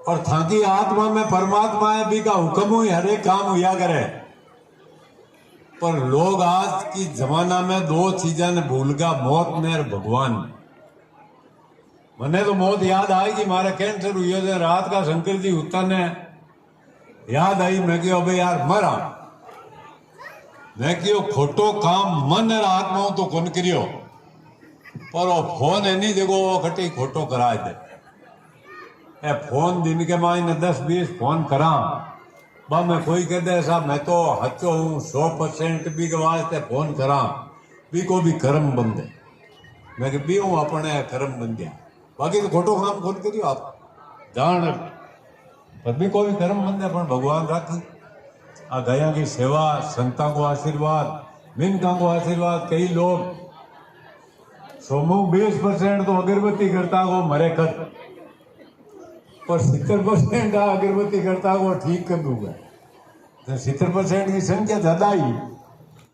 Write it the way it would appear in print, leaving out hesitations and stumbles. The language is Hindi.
और थाकी आत्मा में परमात्मा है भी का हुक्म हुई हर एक काम हुआ करे। पर लोग आज की जमाना में दो चीजा ने भूल गया, मौत ने और भगवान। मने तो मौत याद आएगी, मारे कैंसर हुई थे रात का, शंकर जी उतना ने याद आई। मैं क्यों भाई यार मरा, मैं क्यों खोटो काम मन और आत्मा तो कौन करियो, पर वो फोन है नहीं देखो वो खटी खोटो करा दे। ए फोन दिन के मायने 10-20 फोन करा बा, मैं कोई कह दे साहब मैं तो हचो हूँ 100% भी के वास्ते फोन करा भी को भी कर्म बंदे। मैं कि भी हूँ अपने कर्म बन गया, बाकी तो खोटो काम खोल करियो आप जान, पर भी कोई कर्म बंदे पर भगवान राखी। आ गया की सेवा, संता को आशीर्वाद, मिनका को आशीर्वाद। कई लोग 20% तो अगरबत्ती करता हो मरे कर, पर 70% अगरबत्ती करता हो ठीक कर दूंगा। तो 70% की संख्या ज्यादा ही